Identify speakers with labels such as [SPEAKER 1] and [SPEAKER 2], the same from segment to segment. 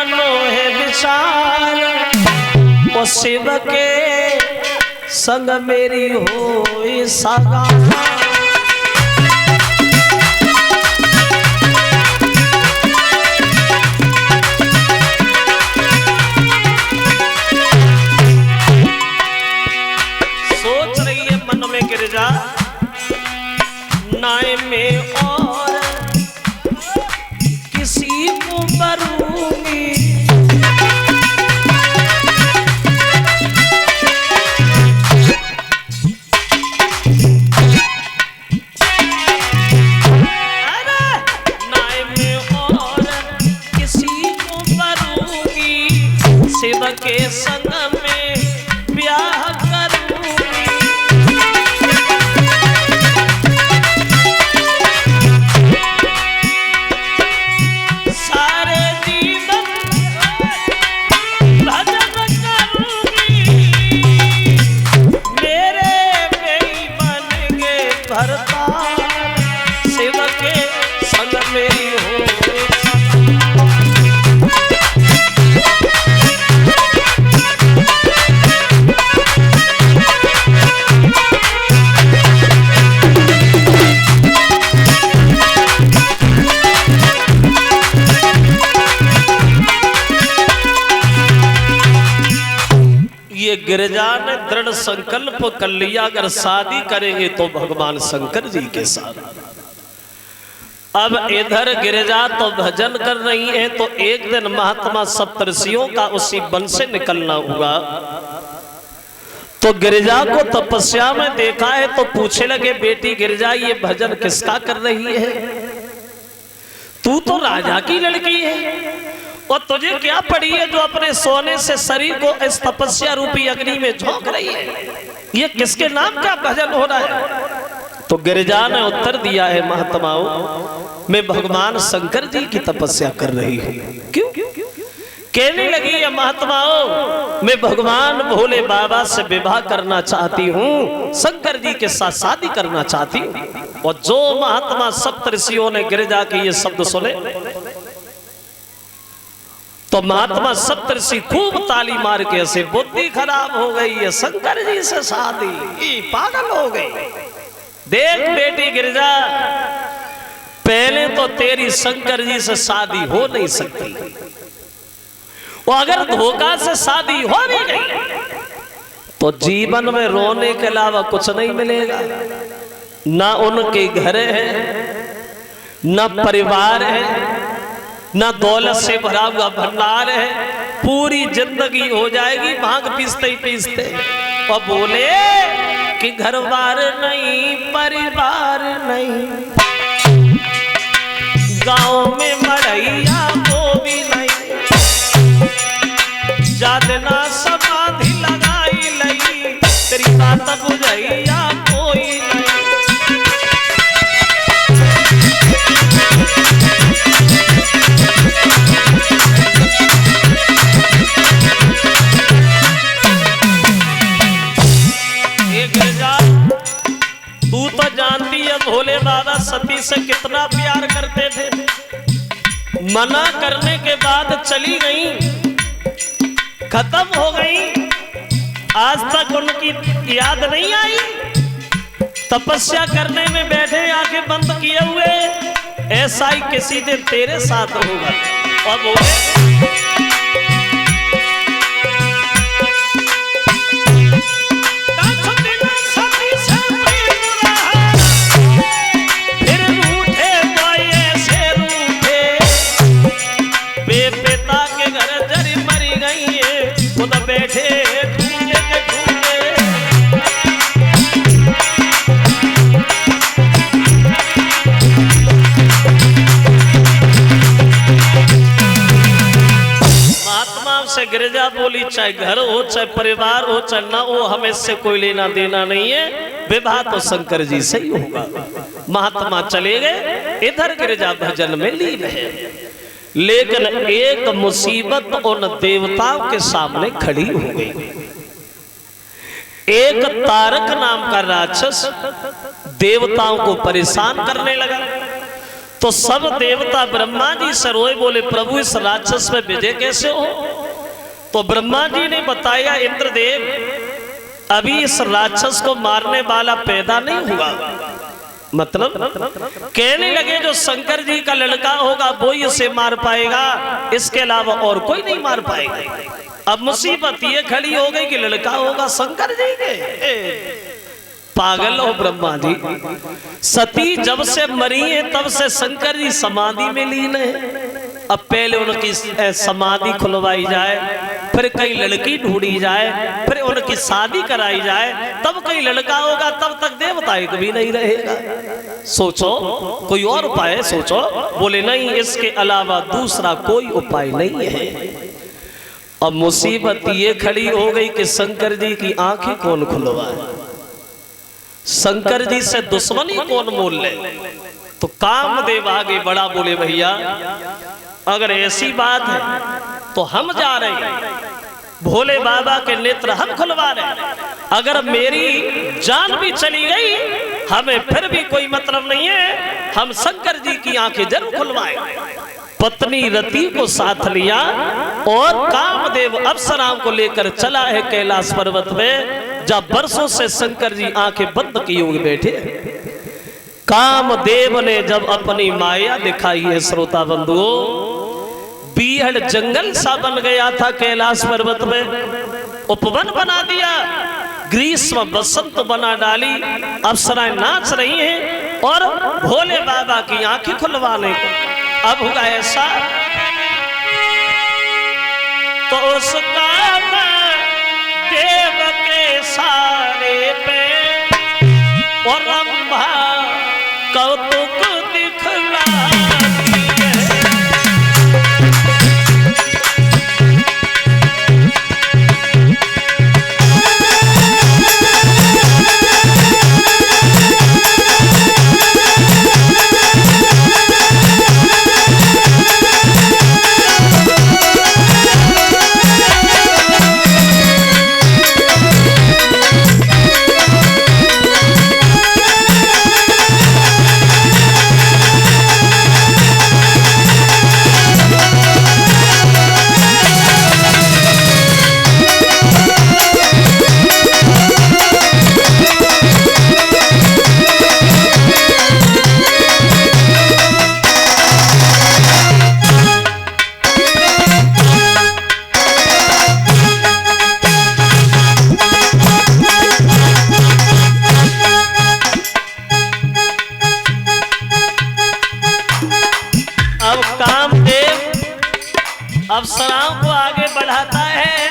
[SPEAKER 1] मानो है विचार, वो शिव के संग मेरी होई सगाई। नाय में और किसी को बरूंगी, अरे नाय में और किसी को बरूंगी, शिव के संग में ब्याह करूंगी। ये गिरिजा ने दृढ़ संकल्प कर लिया, अगर शादी करेंगे तो भगवान शंकर जी के साथ। अब इधर गिरिजा तो भजन कर रही है, तो एक दिन महात्मा सप्तऋषियों का उसी वन से निकलना हुआ। तो गिरिजा को तपस्या में देखा है, तो पूछे लगे, बेटी गिरिजा ये भजन किसका कर रही है? तू तो राजा की लड़की है, और तुझे क्या पड़ी है जो अपने सोने से शरीर को इस तपस्या रूपी अग्नि में झोंक रही है? ये किसके नाम का भजन हो रहा है? तो गिरिजा ने उत्तर दिया है, महात्माओं मैं भगवान शंकर जी की तपस्या कर रही हूँ। क्यों? कहने लगी है, महात्माओं मैं भगवान भोले बाबा से विवाह करना चाहती हूँ, शंकर जी के साथ शादी करना चाहती हूँ। और जो महात्मा सप्तऋषियों ने गिरिजा के ये शब्द सुने, तो महात्मा सप्तऋषि खूब ताली मार के ऐसे, बुद्धि खराब हो गई है, शंकर जी से शादी, पागल हो गई। देख बेटी गिरिजा, पहले तो तेरी शंकर जी से शादी हो नहीं सकती, और अगर धोखा से शादी हो भी गई तो जीवन में रोने के अलावा कुछ नहीं मिलेगा। ना उनके घर है, ना परिवार है, ना दौलत से भरा हुआ भंडार है। पूरी जिंदगी हो जाएगी भांग पीसते ही पीसते। और बोले कि घर बार नहीं, परिवार नहीं, गांव में मड़ैया वो भी नहीं, जादना समाधि लगाई लगी, तेरी बात बुझैया कोई नहीं। तू तो जानती है भोले बाबा सती से कितना प्यार करते थे, मना करने के बाद चली गई, खत्म हो गई, आज तक उनकी याद नहीं आई। तपस्या करने में बैठे, आंखें बंद किए हुए, ऐसा ही किसी दिन तेरे साथ होगा। और बोले बैठे ढूंढे के ढूंढे, महात्मा से गिरिजा बोली, चाहे घर हो, चाहे परिवार हो, चाहे ना हो, हमें इससे कोई लेना देना नहीं है, विवाह तो शंकर जी से ही होगा। महात्मा चले गए, इधर गिरिजा भजन में लीन है। लेकिन एक मुसीबत उन देवताओं के सामने खड़ी हो गई। एक तारक नाम का राक्षस देवताओं को परेशान करने लगा। तो तो सब देवता ब्रह्मा जी से रोए, बोले प्रभु इस राक्षस में विजय कैसे हो? तो ब्रह्मा जी ने बताया इंद्रदेव अभी इस राक्षस को मारने वाला पैदा नहीं हुआ। मतलब कहने लगे जो शंकर जी का लड़का होगा वो ही इसे मार पाएगा, इसके अलावा और कोई नहीं मार पाएगा। अब मुसीबत ये खड़ी हो गई कि लड़का होगा शंकर जी के। पागल हो ब्रह्मा जी, सती जब से मरी है तब से शंकर जी समाधि में लीन है। अब पहले उनकी समाधि खुलवाई जाए, फिर कहीं लड़की ढूंढी जाए, फिर उनकी शादी कराई जाए, तब कहीं लड़का होगा, तब तक देवता एक भी नहीं रहेगा। सोचो कोई और उपाय सोचो। बोले नहीं, इसके अलावा दूसरा कोई उपाय नहीं है। अब मुसीबत ये खड़ी हो गई कि शंकर जी की आंखें कौन खुलवाए, शंकर जी से दुश्मनी कौन मोल ले। तो कामदेव आगे बड़ा, बोले भैया अगर ऐसी बात है तो हम जा रहे हैं, भोले बाबा के नेत्र हम खुलवा रहे हैं। अगर मेरी जान भी चली गई हमें फिर भी कोई मतलब नहीं है, हम शंकर जी की आंखें जरूर खुलवाएं। पत्नी रति को साथ लिया और कामदेव अप्सराओं को लेकर चला है कैलाश पर्वत में, जब वर्षों से शंकर जी आंखें बंद किए हुए बैठे। कामदेव ने जब अपनी माया दिखाई है श्रोता बंधुओं, बीहड़ जंगल सा बन गया था कैलाश पर्वत में, उपवन बना दिया, ग्रीष्म बसंत बना डाली, अप्सराएं नाच रही हैं और भोले बाबा की आंखें खुलवाने को। अब हुआ ऐसा तो उस देव के सारे पे और रंभा कौतुक दिखला अप्सराओं को आगे बढ़ाता है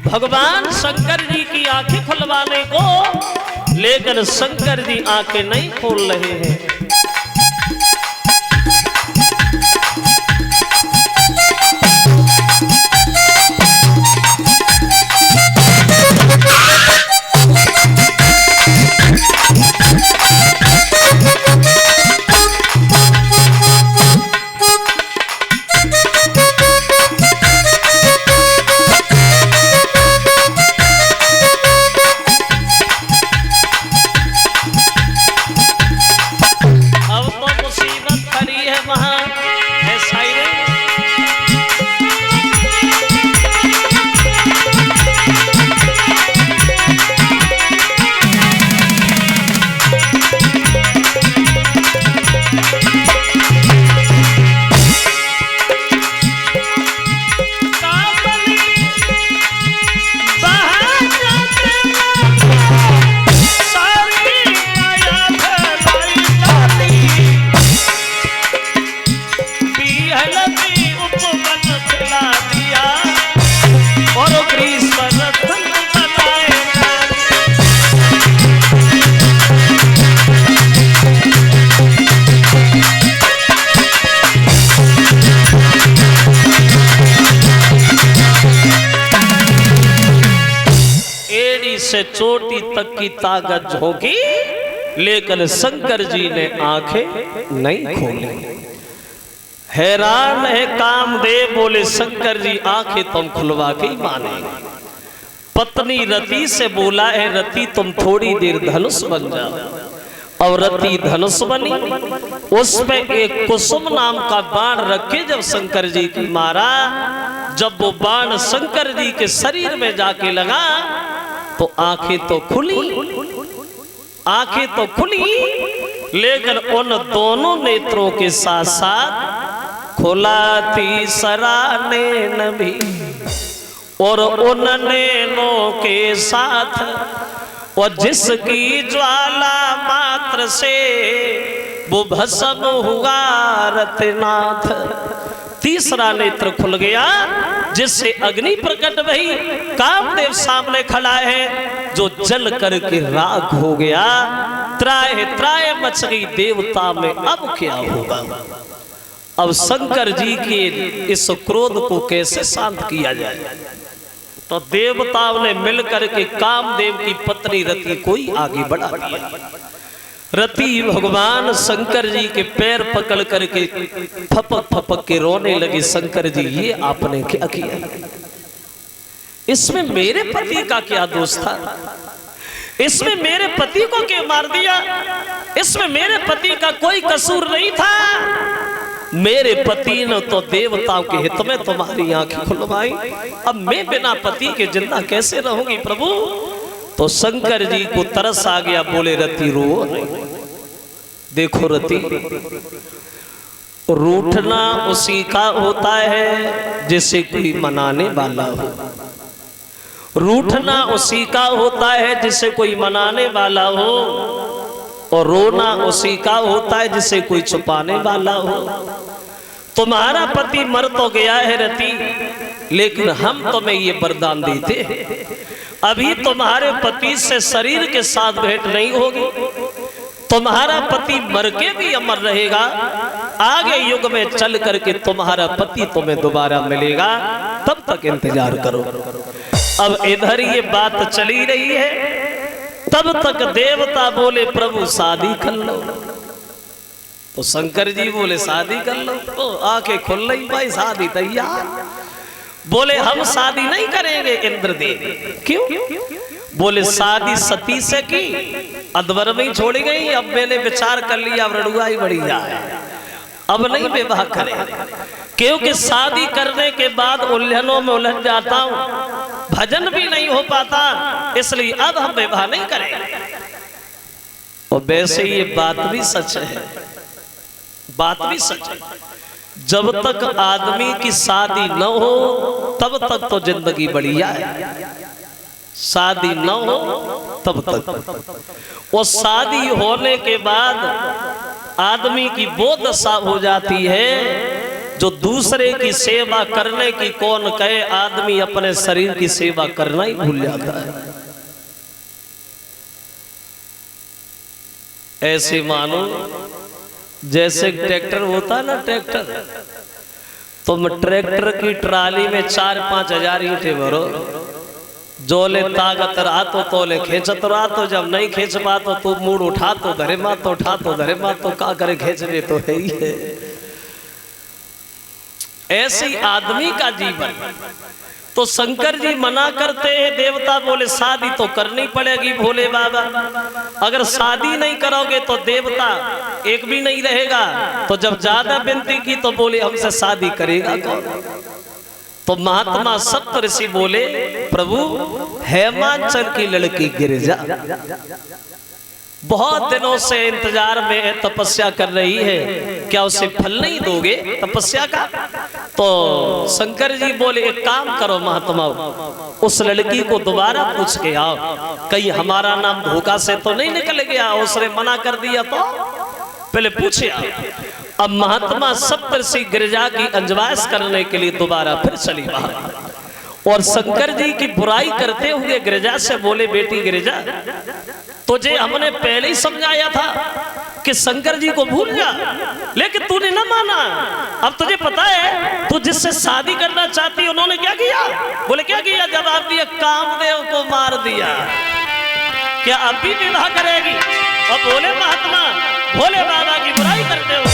[SPEAKER 1] भगवान शंकर जी की आंखें खुलवाने को, लेकिन शंकर जी आंखें नहीं खोल रहे हैं। से चोटी तक की ताकत झोंकी, लेकिन शंकर जी ने आंखें नहीं खोली। हैरान है कामदेव, बोले शंकर जी आंखें तुम खुलवा के ही मानेंगे। पत्नी रति से बोला है रति तुम थोड़ी देर धनुष बन जाओ, और रति धनुष बनी, उसमें एक कुसुम नाम का बाण रखे जब शंकर जी की मारा, जब वो बाण शंकर जी के शरीर में जाके लगा तो आंखें तो खुली, आंखें तो खुली, लेकिन उन दोनों नेत्रों के साथ साथ खुला तीसरा नैन भी, और उन नैनों के साथ और जिसकी ज्वाला मात्र से वो भस्म हुआ रतनाथ। तीसरा नेत्र खुल गया जिससे अग्नि प्रकट भई, कामदेव सामने खड़ा है जो जल करके राख हो गया। त्राय त्राय मच गई देवता में, अब क्या होगा? अब शंकर जी के इस क्रोध को कैसे शांत किया जाए? तो देवताओं ने मिलकर के कामदेव की पत्नी रति को ही आगे बढ़ा दिया। रति भगवान शंकर जी के पैर पकड़ करके फपक फपक के रोने लगी, शंकर जी ये आपने क्या किया? इसमें मेरे पति का क्या दोष था? इसमें मेरे पति को क्यों मार दिया? इसमें मेरे पति का कोई कसूर नहीं था। मेरे पति ने तो देवताओं के हित में तुम्हारी आंखें खुलवाई, अब मैं बिना पति के जिंदा कैसे रहूंगी प्रभु? तो शंकर जी को तरस आ गया, बोले रति रो नहीं। देखो रति, रूठना उसी का होता है जिसे कोई मनाने वाला हो, रूठना उसी का होता है जिसे कोई मनाने वाला हो, और रोना उसी का होता है जिसे कोई छुपाने वाला हो। तुम्हारा पति मर तो गया है रति, लेकिन हम तुम्हें ये वरदान देते हैं, अभी तुम्हारे पति से शरीर के साथ भेंट नहीं होगी, तुम्हारा पति मर के भी अमर रहेगा, आगे युग में चल करके तुम्हारा पति तुम्हें दोबारा मिलेगा, तब तक इंतजार करो। अब इधर ये बात चली रही है, तब तक देवता बोले प्रभु शादी कर लो। तो शंकर जी बोले शादी कर लो, तो आंखें खुल रही, भाई शादी तैयार। बोले हम शादी नहीं करेंगे इंद्रदेव। क्यों? बोले शादी सती से की, अधवर में छोड़ी गई, अब मैंने विचार कर लिया रड़ुआ ही बढ़िया है, अब नहीं विवाह करें, क्योंकि शादी करने के बाद उलझनों में उलझ जाता हूं, भजन भी नहीं हो पाता, इसलिए अब हम विवाह नहीं करेंगे। और वैसे ये बात भी सच है, बात भी सच है, जब तक आदमी की शादी न हो तब तक तो जिंदगी बढ़िया है, शादी न हो तब तक। वो शादी होने के बाद आदमी की वो दशा हो जाती है जो दूसरे की सेवा करने की कौन कहे, आदमी अपने शरीर की सेवा करना ही भूल जाता है। ऐसे मानो जैसे ट्रैक्टर होता है ना, ट्रैक्टर, तुम ट्रैक्टर की ट्राली में 4-5 हजार ईंटे भरो, जोले ताकत रहा तो तोले खींचत रहा, तो जब नहीं खींच पा तो तू मूड उठा तो धरे मात, तो उठा तो धरे मात, तो का करे खींचने तो है ही है। ऐसी आदमी का जीवन। तो शंकर जी मना करते हैं, देवता बोले शादी तो करनी पड़ेगी भोले बाबा, अगर शादी नहीं करोगे तो देवता एक भी नहीं रहेगा। तो जब ज्यादा विनती की तो बोले हमसे शादी करेगा कौन? तो महात्मा सप्त ऋषि बोले प्रभु हेमांचल की लड़की गिरिजा बहुत दिनों से इंतजार में है, तपस्या कर रही है, क्या उसे फल नहीं दोगे तपस्या का? तो शंकर जी बोले एक काम करो महात्मा, उस लड़की को दोबारा पूछ के आओ, कहीं हमारा नाम धोखा से तो नहीं निकल गया, उसने मना कर दिया तो पहले पूछे आओ। अब महात्मा सप्तऋषि गिरिजा की अंजवास करने के लिए दोबारा फिर चली बाहर, और शंकर जी की बुराई करते हुए गिरिजा से बोले बेटी गिरिजा, तुझे हमने पहले ही समझाया था कि शंकर जी को भूल जा, लेकिन तूने ना माना। अब तुझे पता है तू जिससे शादी करना चाहती उन्होंने क्या किया? बोले क्या किया? जवाब दिया कामदेव को मार दिया। क्या अब भी विवाह करेगी? और बोले महात्मा भोले बाबा की बुराई करते हुए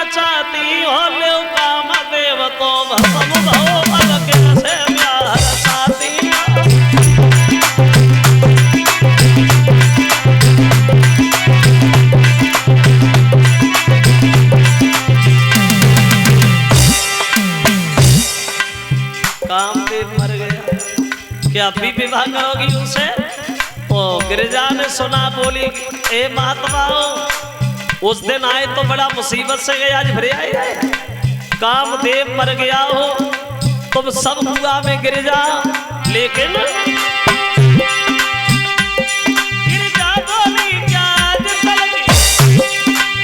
[SPEAKER 1] चाहती हो ले काम की उसे। तो गिरिजा ने सुना, बोली ए महात्माओं, उस दिन आए तो बड़ा मुसीबत से गए, आज फिर आए। कामदेव मर गया हो, तुम सब कुआं में गिर जाओ, लेकिन गिरिजा बोली क्या आज तलक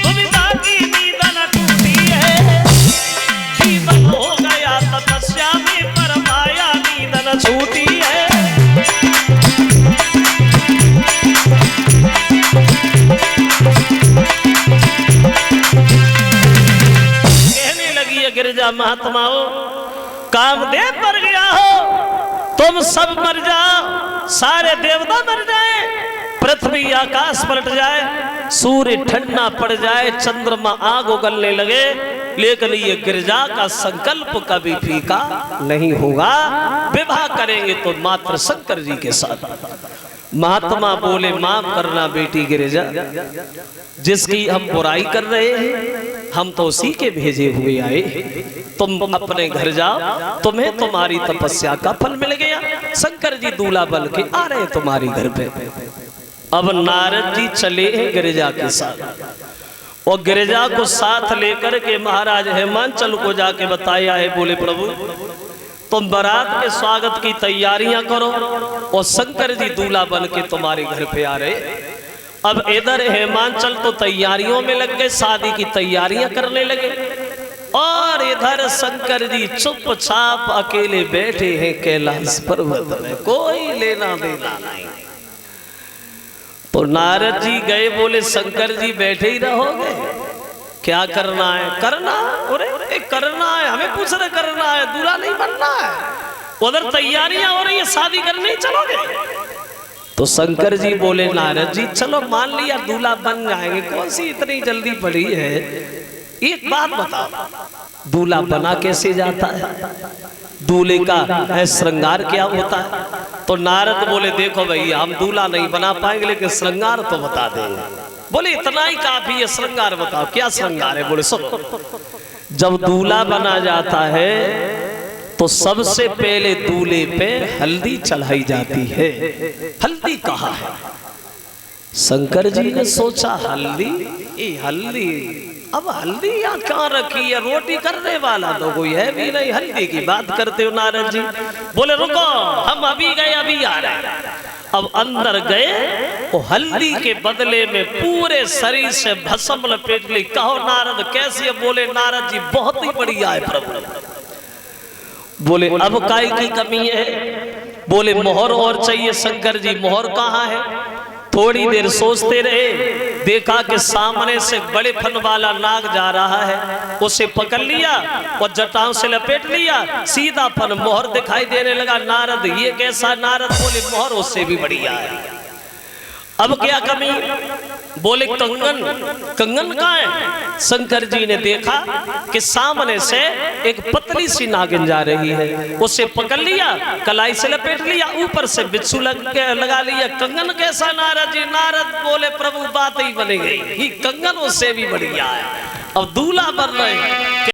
[SPEAKER 1] दुविधा की नींद न टूटी है, जीवन हो गया तपस्या में पर माया नींद न छूटी है। कहने लगी है गिरिजा, महात्माओं, कामदेव मर गया हो, तुम सब मर जाओ, सारे देवता मर जाए, पृथ्वी आकाश पलट जाए, सूर्य ठंडा पड़ जाए, चंद्रमा आग उगलने लगे, लेकिन ये गिरिजा का संकल्प कभी फीका नहीं होगा। विवाह करेंगे तो मात्र शंकर जी के साथ। महात्मा बोले, माफ करना बेटी गिरिजा, जिसकी हम बुराई कर रहे हैं, हम तो उसी के भेजे हुए आए। तुम अपने घर जाओ, तुम्हें तुम्हारी तपस्या का फल मिल गया। शंकर जी दूल्हा बन के आ रहे तुम्हारे घर पे। अब नारद जी चले हैं गिरिजा के साथ, और गिरिजा को साथ लेकर के महाराज हेमांचल को जाके बताया है, बोले प्रभु तुम बारात के स्वागत की तैयारियां करो, और शंकर जी दूल्हा बन के तुम्हारे घर पे आ रहे। अब इधर हेमांचल तो तैयारियों में लग गए, शादी की तैयारियां करने लगे, और इधर शंकर जी चुपचाप अकेले बैठे हैं कैलाश पर्वत में, कोई लेना देना नहीं। तो नारद जी गए, बोले शंकर जी बैठे ही रहोगे, क्या करना है? करना, अरे करना है, हमें पूछ रहे करना है, दूल्हा नहीं बनना है, उधर तैयारियां हो रही है, शादी करने चलोगे? तो शंकर जी बोले, नारद जी चलो मान लिया दूल्हा बन जाएंगे, कौन सी इतनी जल्दी पड़ी है, एक बात बताओ, दूल्हा बना कैसे जाता है, दूल्हे का श्रृंगार क्या होता है? तो नारद बोले, देखो भैया हम दूल्हा नहीं बना पाएंगे, लेकिन श्रृंगार तो बता देंगे। बोले इतना ही काफी है, श्रृंगार बताओ क्या श्रृंगार है? बोले सुनो, जब दूल्हा बना जाता है तो सबसे पहले दूल्हे पे हल्दी चढ़ाई जाती है। हल्दी कहाँ है? शंकर जी ने सोचा हल्दी, ये हल्दी, अब हल्दी यहाँ कहाँ रखी है, रोटी करने वाला तो कोई है भी नहीं, हल्दी की बात करते हो नारद जी? बोले रुको, हम अभी गए अभी आ रहे हैं। अब अंदर गए, वो हल्दी के बदले में पूरे शरीर से भस्म लपेट ली। कहो नारद कैसी है? बोले नारद जी बहुत ही बढ़िया है प्रभु। बोले अब काय की कमी है? बोले मोहर और चाहिए। शंकर जी मोहर कहाँ है? थोड़ी देर सोचते रहे, देखा कि सामने से बड़े फन वाला नाग जा रहा है, उसे पकड़ लिया और जटाओं से लपेट लिया, सीधा फन मोहर दिखाई देने लगा। नारद ये कैसा? नारद बोले मोहर उससे भी बढ़िया है। अब क्या कमी? बोले कंगन। कंगन कहाँ है? शंकर जी ने देखा कि सामने से एक पतली सी नागिन जा रही है, उसे पकड़ लिया, कलाई से लपेट लिया, ऊपर से बिच्छू लगा लिया। कंगन कैसा नारद जी? नारद बोले प्रभु बात ही बन गई, कंगन उससे भी बढ़िया है। अब दूल्हा बन रहे हैं।